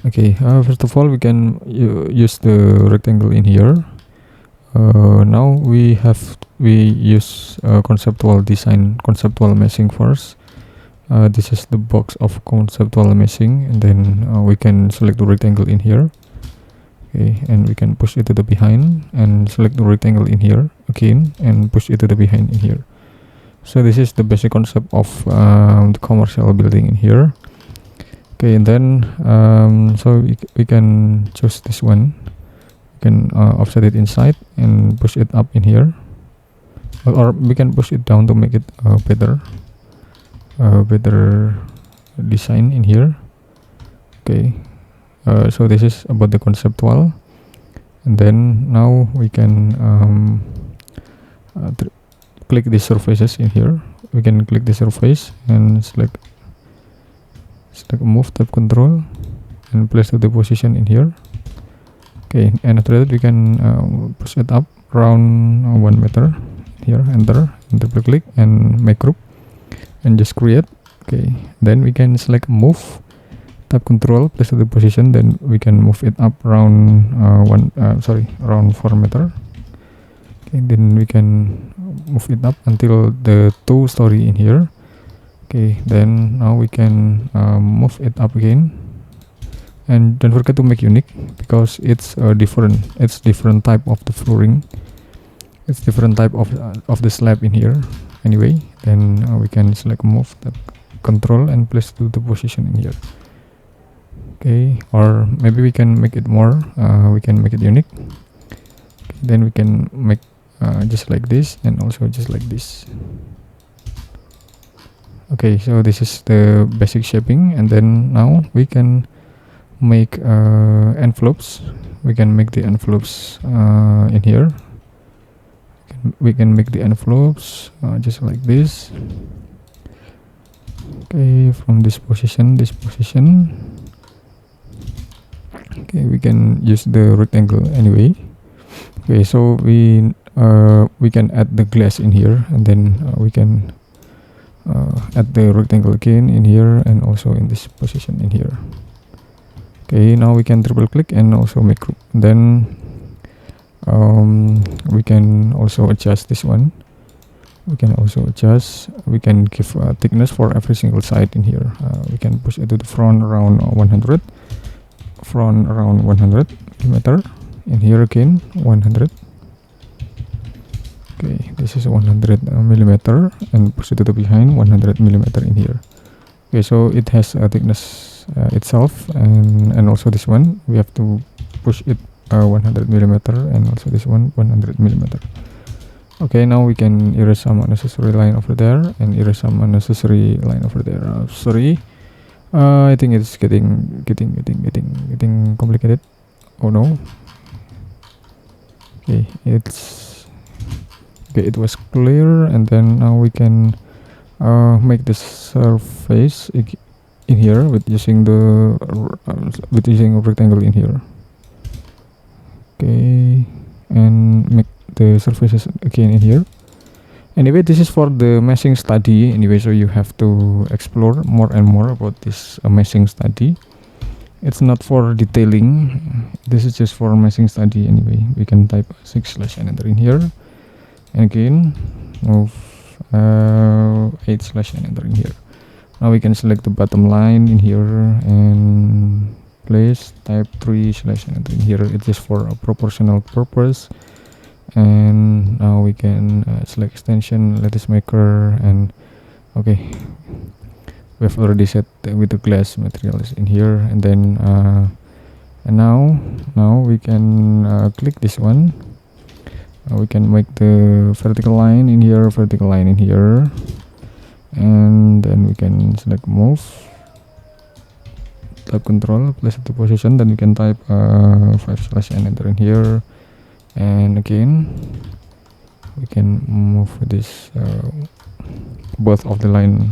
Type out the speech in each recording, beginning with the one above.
Okay, first of all we can use the rectangle in here. Now we use conceptual design, conceptual meshing first. This is the box of conceptual meshing, and then we can select the rectangle in here. Okay, and we can push it to the behind and select the rectangle in here again and push it to the behind in here. So this is the basic concept of the commercial building in here. Okay, and then so we can choose this one. We can offset it inside and push it up in here, or we can push it down to make it better design in here. Okay, so this is about the conceptual, and then now we can click the surfaces in here. We can click the surface and select move tab control and place to the position in here. Okay, and after that we can push it up around 1 meter here. Enter double click and make group and just create. Okay, then we can select move tab control, place to the position, then we can move it up around around 4 meter. Okay, then we can move it up until the 2-story in here. Okay, then now we can move it up again, and don't forget to make unique because it's different type of the flooring, it's different type of the slab in here. Anyway, then we can select move the control and place to the position in here. Okay, or maybe we can make it more, we can make it unique. Okay, then we can make just like this and also just like this. Okay, so this is the basic shaping, and then now we can make envelopes. We can make the envelopes in here. We can make the envelopes just like this. Okay, from this position. Okay, we can use the rectangle anyway. Okay, so we can add the glass in here, and then we can add the rectangle again in here and also in this position in here. Okay, now we can triple click and also make group. Then we can also adjust this one. We can give thickness for every single side in here. We can push it to the front around 100 millimeter. In here again 100. Okay, this is 100 millimeter, and push it to the behind 100 millimeter in here. Okay, so it has a thickness itself, and also this one we have to push it 100 millimeter, and also this one 100 millimeter. Okay, now we can erase some unnecessary line over there and erase some unnecessary line over there. Sorry, I think it's getting complicated. Oh no. Okay, it was clear, and then now we can make the surface in here with using a rectangle in here. Okay, and make the surfaces again in here. Anyway, this is for the meshing study anyway, so you have to explore more and more about this meshing study. It's not for detailing, this is just for meshing study anyway. We can type 6/ and enter in here, and again move 8/ and enter in here. Now we can select the bottom line in here and place type 3/ and enter in here. It is for a proportional purpose. And now we can select extension, lattice maker, and okay, we have already set with the glass materials in here. And then and now we can click this one. We can make the vertical line in here, and then we can select move, tab control, place it to position. Then we can type 5/ and enter in here, and again we can move this both of the line.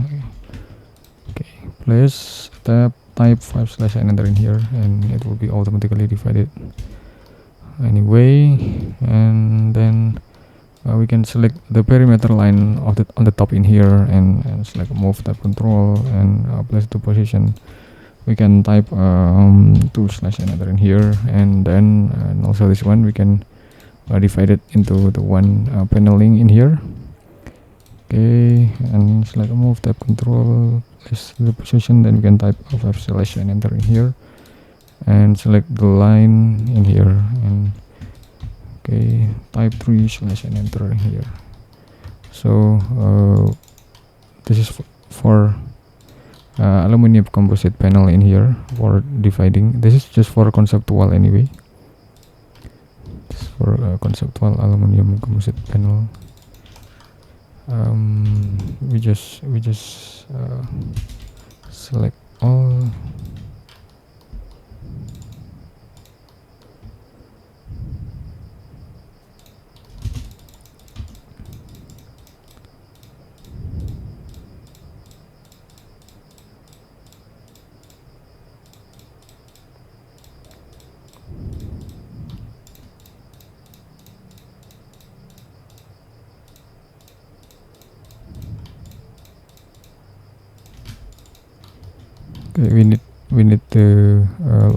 Okay, place tab type 5/ and enter in here, and it will be automatically divided anyway. And then we can select the perimeter line of on the top in here, and select move tab control and place to position. we can type 2/another in here, and then and also this one we can divide it into the one paneling in here. Okay, and select move, tab control, place the position, then we can type /enter in here, and select the line in here, and okay, type 3/enter in here. So this is for aluminum composite panel in here for dividing. This is just for conceptual anyway. This is for conceptual aluminum composite panel. We just select all. Okay, we need the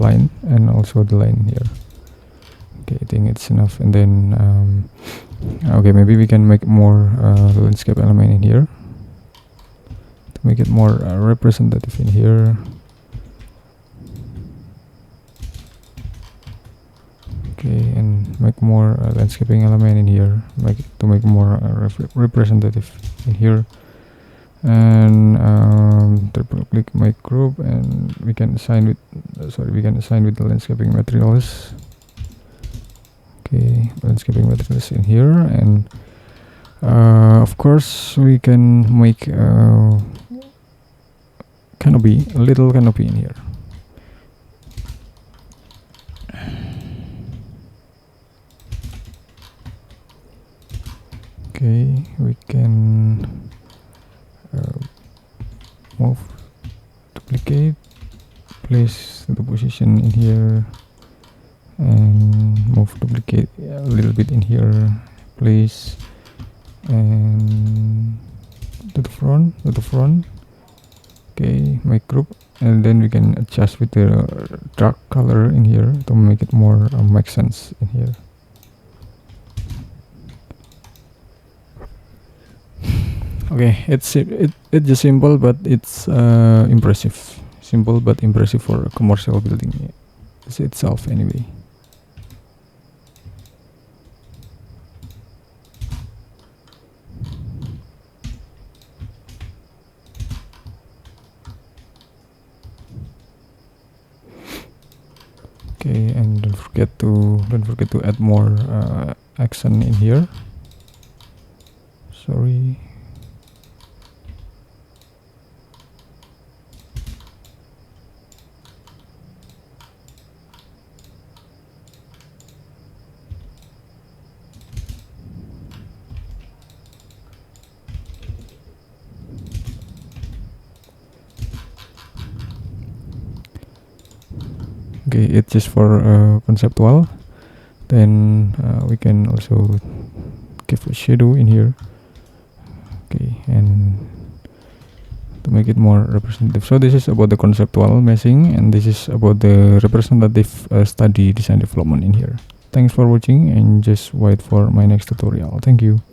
line and also the line here. Okay, I think it's enough. And then okay, maybe we can make more landscape element in here to make it more representative in here. Okay, and make more landscaping element in here, to make more representative in here. And triple click my group, and we can assign with the landscaping materials. Okay, landscaping materials in here, and of course we can make canopy, a little canopy in here. Okay, we can move, duplicate, place the position in here, and move, duplicate a little bit in here, place, and to the front. Okay, make group, and then we can adjust with the dark color in here to make it more make sense in here. Okay, it's just simple, but it's impressive. Simple but impressive for a commercial building itself anyway. Okay, and don't forget to add more accent in here. Sorry. Okay, it's just for conceptual. Then we can also give a shadow in here. Okay, and to make it more representative. So this is about the conceptual meshing, and this is about the representative study design development in here. Thanks for watching, and just wait for my next tutorial. Thank you.